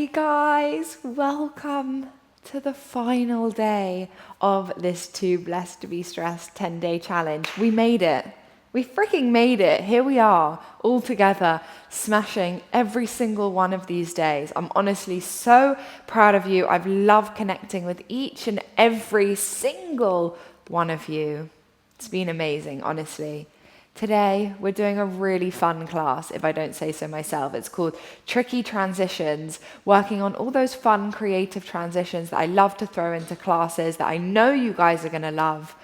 Hey guys, welcome to the final day of this Too Blessed to Be Stressed 10-day challenge. We made it. We freaking made it. Here we are, all together, smashing every single one of these days. I'm honestly so proud of you. I've loved connecting with each and every single one of you. It's been amazing, honestly. Today, we're doing a really fun class, if I don't say so myself. It's called Tricky Transitions, working on all those fun, creative transitions that I love to throw into classes that I know you guys are going to love.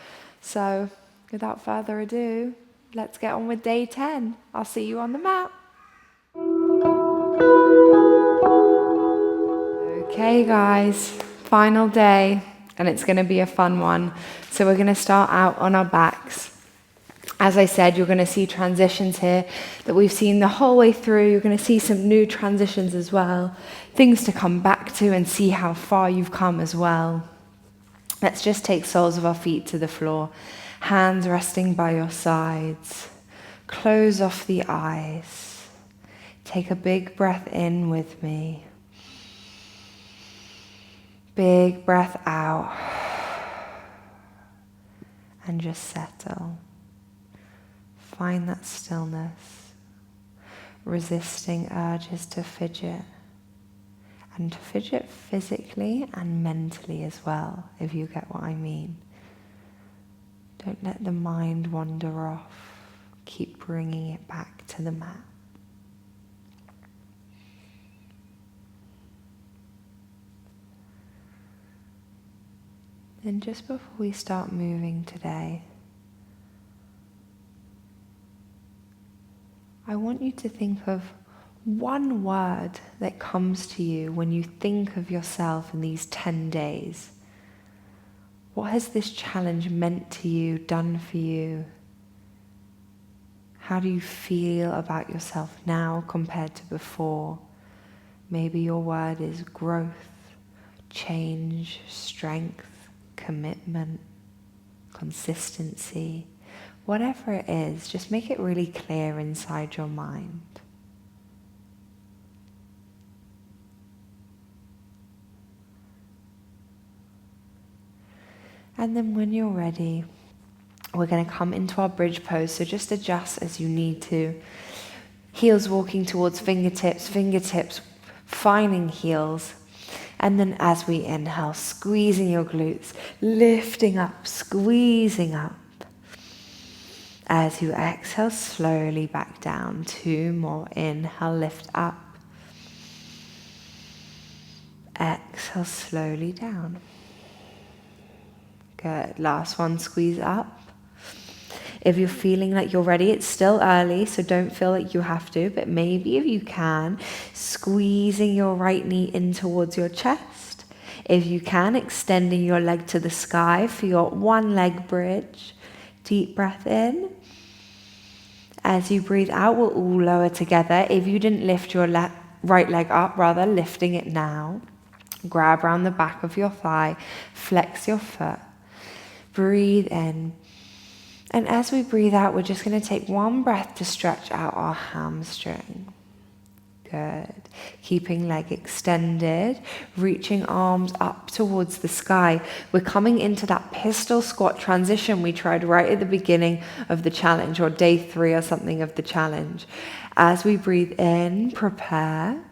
So, without further ado, let's get on with day 10. I'll see you on the mat. Okay, guys, final day, and it's going to be a fun one. So we're going to start out on our backs. As I said, you're going to see transitions here that we've seen the whole way through. You're going to see some new transitions as well, things to come back to and see how far you've come as well. Let's just take soles of our feet to the floor, hands resting by your sides. Close off the eyes. Take a big breath in with me. Big breath out. And just settle. Find that stillness, resisting urges to fidget, and to fidget physically and mentally as well, if you get what I mean. Don't let the mind wander off. Keep bringing it back to the mat. And just before we start moving today, I want you to think of one word that comes to you when you think of yourself in these 10 days. What has this challenge meant to you, done for you? How do you feel about yourself now compared to before? Maybe your word is growth, change, strength, commitment, consistency. Whatever it is, just make it really clear inside your mind. And then when you're ready, we're going to come into our bridge pose, so just adjust as you need to. Heels walking towards fingertips, fingertips finding heels. And then as we inhale, squeezing your glutes, lifting up, squeezing up. As you exhale, slowly back down. 2 more. Inhale, lift up. Exhale, slowly down. Good. Last one, squeeze up. If you're feeling like you're ready, it's still early, so don't feel like you have to, but maybe if you can, squeezing your right knee in towards your chest. If you can, extending your leg to the sky for your one leg bridge. Deep breath in. As you breathe out, we'll all lower together. If you didn't lift your right leg up, rather lifting it now. Grab around the back of your thigh, flex your foot. Breathe in. And as we breathe out, we're just going to take one breath to stretch out our hamstring. Good. Keeping leg extended, reaching arms up towards the sky. We're coming into that pistol squat transition we tried right at the beginning of the challenge, or day 3 or something of the challenge. As we breathe in, prepare.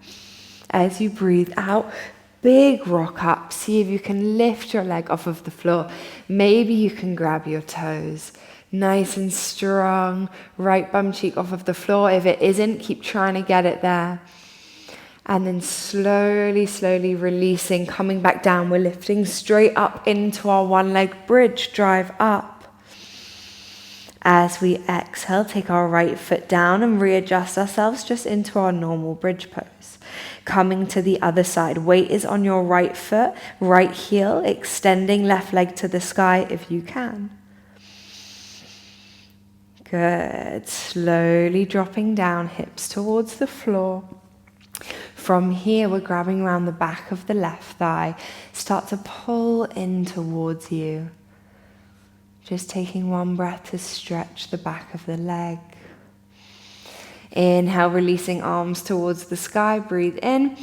As you breathe out, big rock up. See if you can lift your leg off of the floor. Maybe you can grab your toes. Nice and strong, right bum cheek off of the floor. If it isn't, keep trying to get it there. And then slowly, slowly releasing, coming back down. We're lifting straight up into our one leg bridge, drive up. As we exhale, take our right foot down and readjust ourselves just into our normal bridge pose. Coming to the other side, weight is on your right foot, right heel, extending left leg to the sky if you can. Good. Slowly dropping down, hips towards the floor. From here, we're grabbing around the back of the left thigh. Start to pull in towards you. Just taking one breath to stretch the back of the leg. Inhale, releasing arms towards the sky. Breathe in.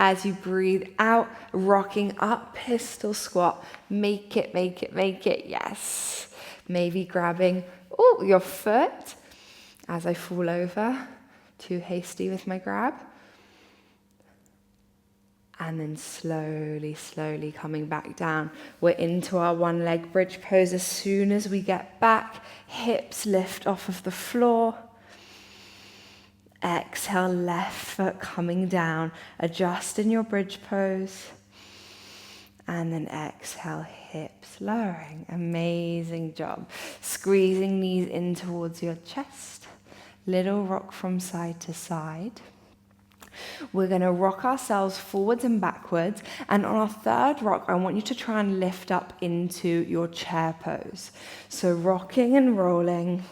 As you breathe out, rocking up, pistol squat. Make it, make it, make it, yes. Maybe grabbing, your foot as I fall over. Too hasty with my grab. And then slowly, slowly coming back down. We're into our one leg bridge pose. As soon as we get back, hips lift off of the floor. Exhale, left foot coming down. Adjust in your bridge pose. And then exhale, hips lowering. Amazing job. Squeezing knees in towards your chest. Little rock from side to side. We're going to rock ourselves forwards and backwards. And on our third rock, I want you to try and lift up into your chair pose. So rocking and rolling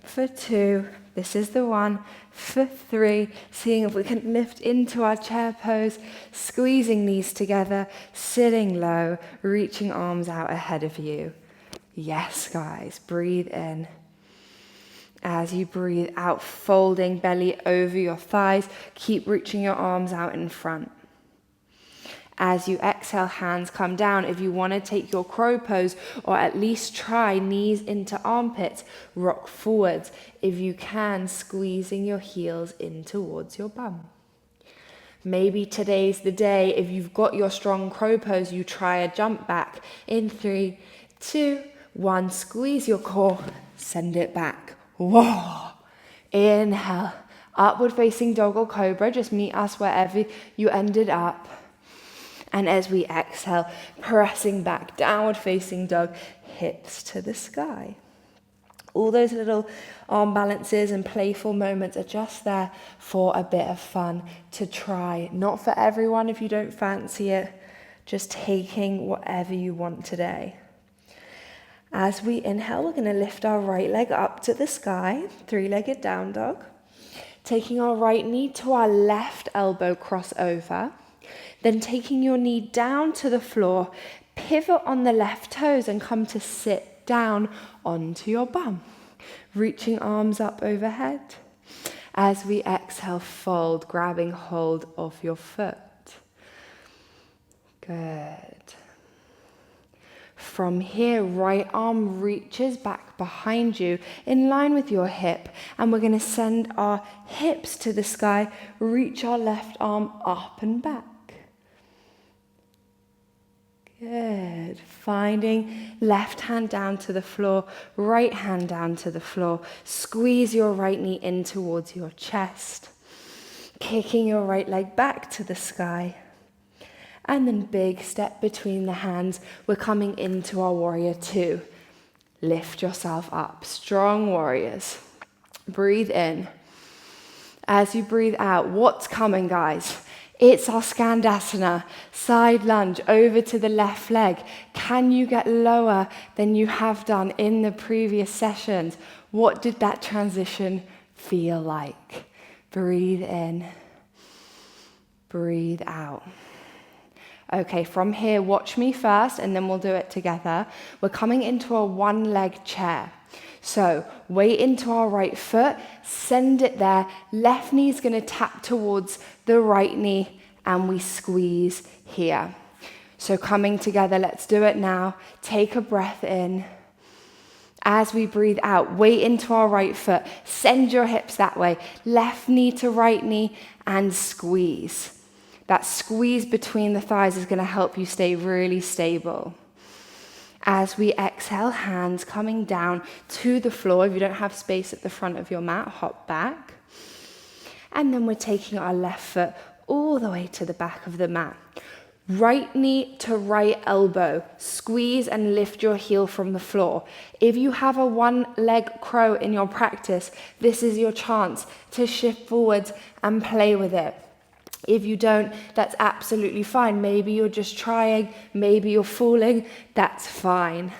for 2. This is the one. For 3, seeing if we can lift into our chair pose, squeezing knees together, sitting low, reaching arms out ahead of you. Yes, guys, breathe in. As you breathe out, folding belly over your thighs, keep reaching your arms out in front. As you exhale, hands come down. If you want to take your crow pose, or at least try knees into armpits, rock forwards. If you can, squeezing your heels in towards your bum. Maybe today's the day, if you've got your strong crow pose, you try a jump back. In 3, 2, 1, squeeze your core, send it back. Whoa! Inhale, upward facing dog or cobra, just meet us wherever you ended up. And as we exhale, pressing back, downward facing dog, hips to the sky. All those little arm balances and playful moments are just there for a bit of fun to try. Not for everyone if you don't fancy it, just taking whatever you want today. As we inhale, we're going to lift our right leg up to the sky, 3-legged down dog. Taking our right knee to our left elbow, cross over. Then taking your knee down to the floor, pivot on the left toes and come to sit down onto your bum. Reaching arms up overhead. As we exhale, fold, grabbing hold of your foot. Good. From here, right arm reaches back behind you in line with your hip. And we're going to send our hips to the sky, reach our left arm up and back. Good. Finding left hand down to the floor, right hand down to the floor. Squeeze your right knee in towards your chest. Kicking your right leg back to the sky. And then big step between the hands. We're coming into our warrior 2. Lift yourself up. Strong warriors. Breathe in. As you breathe out, what's coming, guys? It's our Skandasana, side lunge over to the left leg. Can you get lower than you have done in the previous sessions? What did that transition feel like? Breathe in, breathe out. Okay, from here, watch me first and then we'll do it together. We're coming into a one-leg chair. So weight into our right foot, send it there. Left knee is going to tap towards the right knee and we squeeze here. So coming together, let's do it now. Take a breath in. As we breathe out, weight into our right foot, send your hips that way. Left knee to right knee and squeeze. That squeeze between the thighs is going to help you stay really stable. As we exhale, hands coming down to the floor. If you don't have space at the front of your mat, hop back. And then we're taking our left foot all the way to the back of the mat. Right knee to right elbow. Squeeze and lift your heel from the floor. If you have a one-leg crow in your practice, this is your chance to shift forwards and play with it. If you don't, that's absolutely fine. Maybe you're just trying, maybe you're falling, that's fine.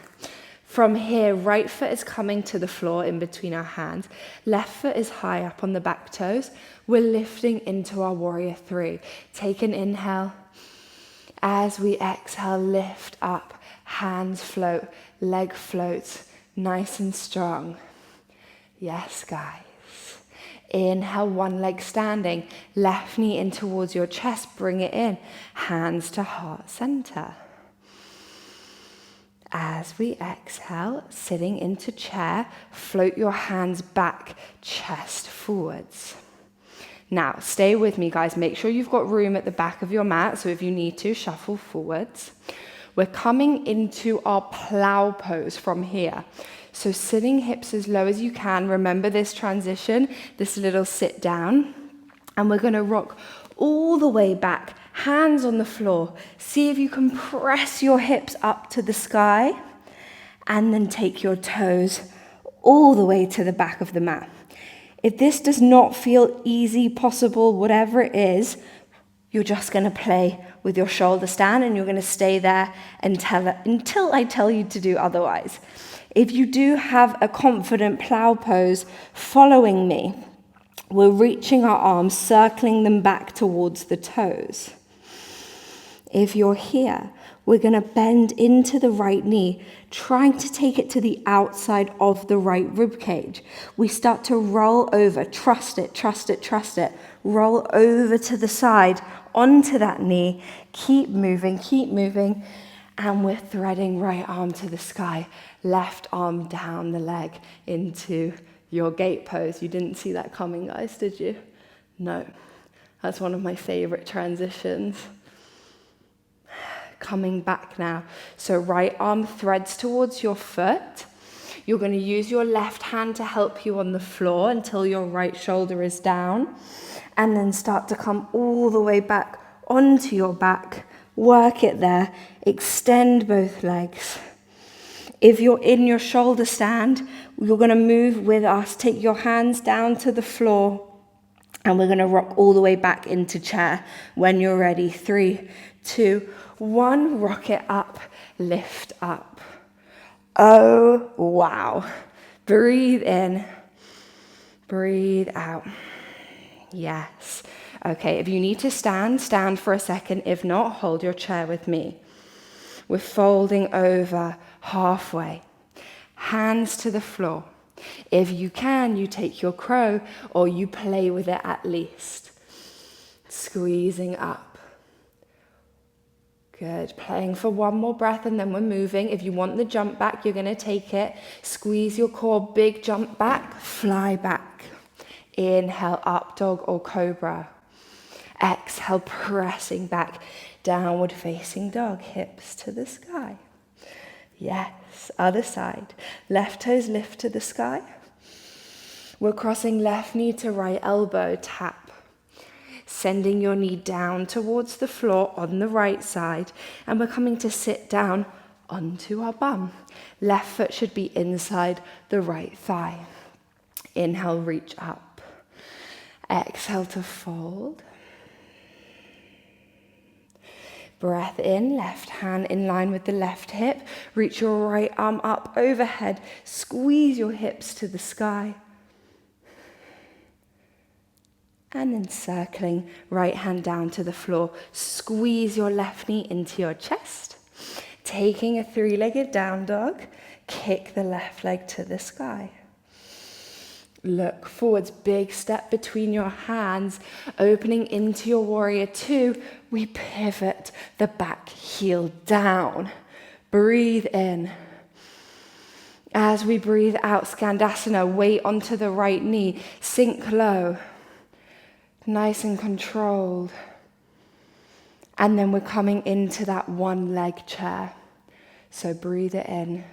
From here, right foot is coming to the floor in between our hands. Left foot is high up on the back toes. We're lifting into our warrior 3. Take an inhale. As we exhale, lift up, hands float, leg floats, nice and strong. Yes, guys. Inhale, one leg standing, left knee in towards your chest, bring it in, hands to heart center. As we exhale, sitting into chair, float your hands back, chest forwards. Now, stay with me, guys. Make sure you've got room at the back of your mat, so if you need to, shuffle forwards. We're coming into our plow pose from here. So sitting hips as low as you can. Remember this transition, this little sit down. And we're going to rock all the way back, hands on the floor. See if you can press your hips up to the sky. And then take your toes all the way to the back of the mat. If this does not feel easy, possible, whatever it is, you're just going to play with your shoulder stand and you're going to stay there until I tell you to do otherwise. If you do have a confident plow pose following me, we're reaching our arms, circling them back towards the toes. If you're here, we're going to bend into the right knee, trying to take it to the outside of the right rib cage. We start to roll over, trust it, trust it, trust it. Roll over to the side, onto that knee. Keep moving, and we're threading right arm to the sky, left arm down the leg into your gate pose. You didn't see that coming, guys, did you? No. That's one of my favorite transitions. Coming back now. So right arm threads towards your foot. You're going to use your left hand to help you on the floor until your right shoulder is down. And then start to come all the way back onto your back. Work it there. Extend both legs. If you're in your shoulder stand, you're going to move with us. Take your hands down to the floor. And we're going to rock all the way back into chair when you're ready. 3, 2, 1. Rock it up. Lift up. Oh, wow. Breathe in. Breathe out. Yes. Okay, if you need to stand, stand for a second. If not, hold your chair with me. We're folding over halfway. Hands to the floor. If you can, you take your crow or you play with it at least. Squeezing up. Good. Playing for one more breath and then we're moving. If you want the jump back, you're going to take it. Squeeze your core, big jump back, fly back. Inhale, up dog or cobra. Exhale, pressing back, downward facing dog, hips to the sky. Yes, other side. Left toes lift to the sky. We're crossing left knee to right elbow, tap. Sending your knee down towards the floor on the right side. And we're coming to sit down onto our bum. Left foot should be inside the right thigh. Inhale, reach up. Exhale to fold. Breath in, left hand in line with the left hip. Reach your right arm up overhead. Squeeze your hips to the sky. And then circling, right hand down to the floor. Squeeze your left knee into your chest. Taking a 3-legged down dog. Kick the left leg to the sky. Look forwards, big step between your hands, opening into your warrior 2. We pivot the back heel down. Breathe in. As we breathe out, Skandasana, weight onto the right knee, sink low. Nice and controlled. And then we're coming into that one leg chair. So breathe it in.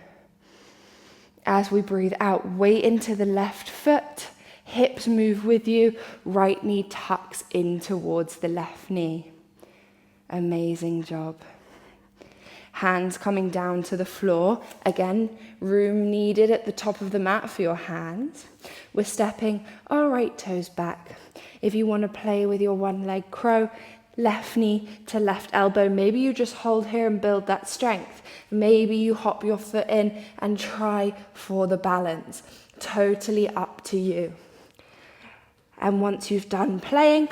As we breathe out, weight into the left foot, hips move with you, right knee tucks in towards the left knee. Amazing job. Hands coming down to the floor. Again, room needed at the top of the mat for your hands. We're stepping our right toes back. If you want to play with your one leg crow, left knee to left elbow. Maybe you just hold here and build that strength. Maybe you hop your foot in and try for the balance. Totally up to you. And once you've done playing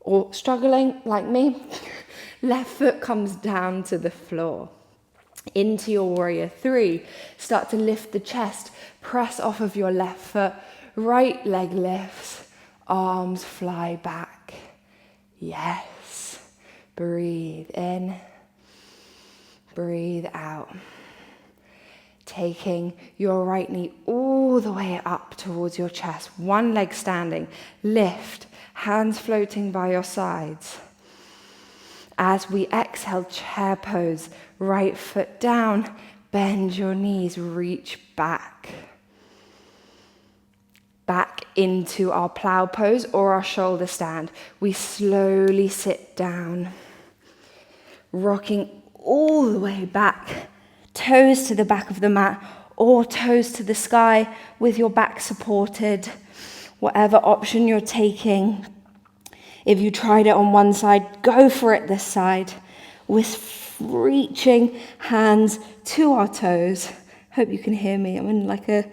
or struggling like me, left foot comes down to the floor. Into your warrior 3. Start to lift the chest. Press off of your left foot. right leg lifts, arms fly back. Yes. Breathe in, breathe out. Taking your right knee all the way up towards your chest, one leg standing, lift, hands floating by your sides. As we exhale, chair pose, right foot down, bend your knees, reach back. Back into our plow pose or our shoulder stand. We slowly sit down, rocking all the way back, toes to the back of the mat or toes to the sky with your back supported, whatever option you're taking. If you tried it on one side, go for it this side. We're reaching hands to our toes. Hope you can hear me. I'm in like a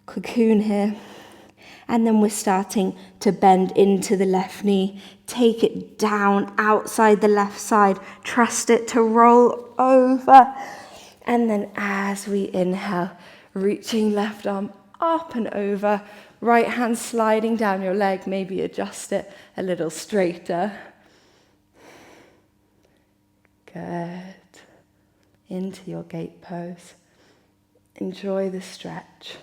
cocoon here. And then we're starting to bend into the left knee. Take it down outside the left side. Trust it to roll over. And then as we inhale, reaching left arm up and over. Right hand sliding down your leg. Maybe adjust it a little straighter. Good. Into your gate pose. Enjoy the stretch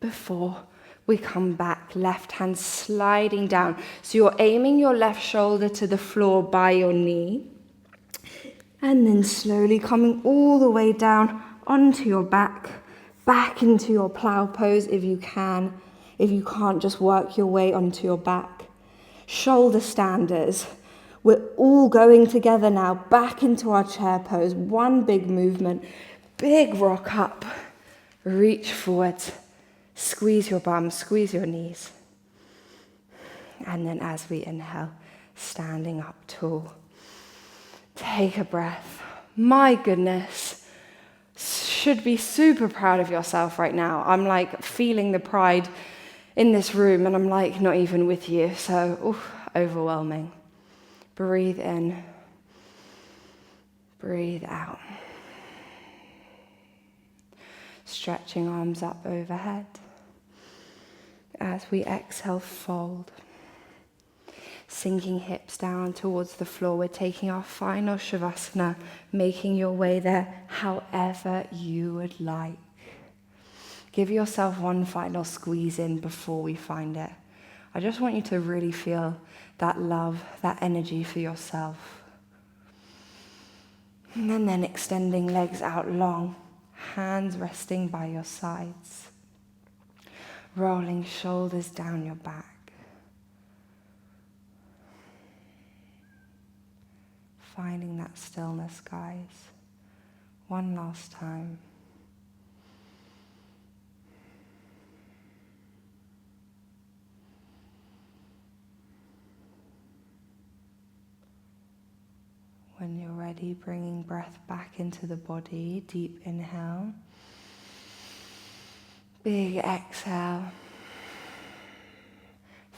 before we come back, left hand sliding down. So you're aiming your left shoulder to the floor by your knee. And then slowly coming all the way down onto your back into your plow pose if you can. If you can't, just work your way onto your back. Shoulder standers. We're all going together now, back into our chair pose. One big movement, big rock up, reach forwards. Squeeze your bum, squeeze your knees. And then as we inhale, standing up tall. Take a breath. My goodness, should be super proud of yourself right now. I'm like feeling the pride in this room and I'm like not even with you. So, overwhelming. Breathe in. Breathe out. Stretching arms up overhead. As we exhale, fold. Sinking hips down towards the floor. We're taking our final shavasana, making your way there however you would like. Give yourself one final squeeze in before we find it. I just want you to really feel that love, that energy for yourself. And then extending legs out long, hands resting by your sides. Rolling shoulders down your back. Finding that stillness, guys. One last time. When you're ready, bringing breath back into the body. Deep inhale. Big exhale.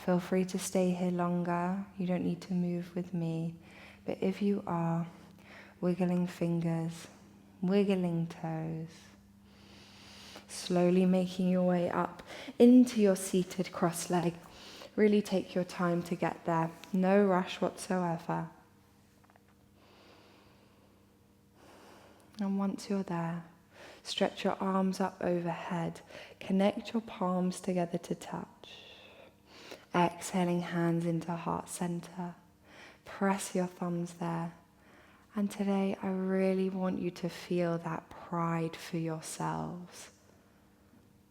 Feel free to stay here longer. You don't need to move with me. But if you are, wiggling fingers, wiggling toes, slowly making your way up into your seated cross leg. Really take your time to get there. No rush whatsoever. And once you're there, stretch your arms up overhead. Connect your palms together to touch. Exhaling hands into heart center. Press your thumbs there. And today I really want you to feel that pride for yourselves.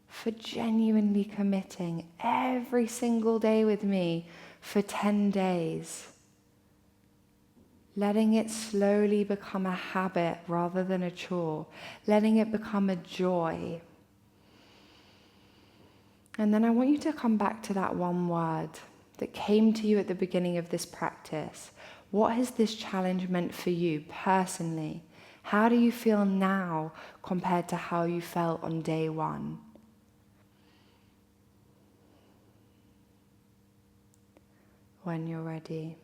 For genuinely committing every single day with me for 10 days. Letting it slowly become a habit rather than a chore. Letting it become a joy. And then I want you to come back to that one word that came to you at the beginning of this practice. What has this challenge meant for you personally? How do you feel now compared to how you felt on day one? When you're ready,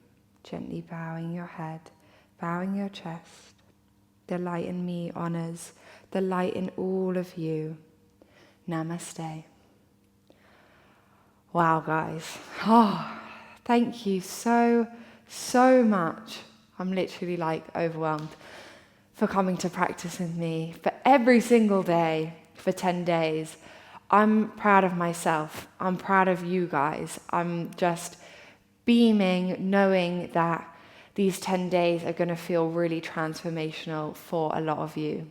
gently bowing your head, bowing your chest. The light in me honors the light in all of you. Namaste. Wow, guys. Oh, thank you so much. I'm literally like overwhelmed for coming to practice with me for every single day for 10 days. I'm proud of myself. I'm proud of you guys. I'm just beaming, knowing that these 10 days are going to feel really transformational for a lot of you.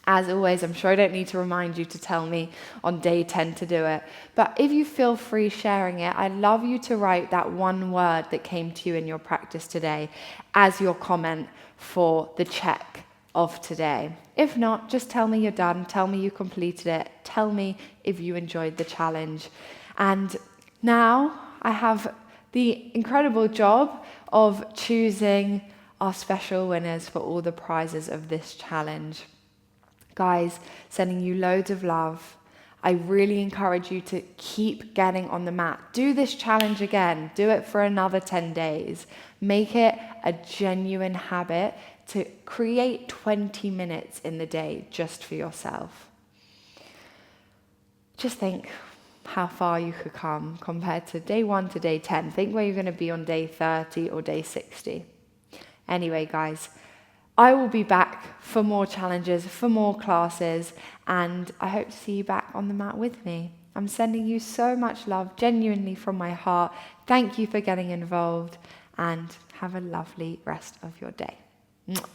As always, I'm sure I don't need to remind you to tell me on day 10 to do it. But if you feel free sharing it, I'd love you to write that one word that came to you in your practice today as your comment for the check of today. If not, just tell me you're done. Tell me you completed it. Tell me if you enjoyed the challenge. And now I have the incredible job of choosing our special winners for all the prizes of this challenge. Guys, sending you loads of love. I really encourage you to keep getting on the mat. Do this challenge again. Do it for another 10 days. Make it a genuine habit to create 20 minutes in the day just for yourself. Just think how far you could come compared to day 1 to day 10. Think where you're going to be on day 30 or day 60. Anyway, guys, I will be back for more challenges, for more classes, and I hope to see you back on the mat with me. I'm sending you so much love, genuinely from my heart. Thank you for getting involved, and have a lovely rest of your day. Mwah.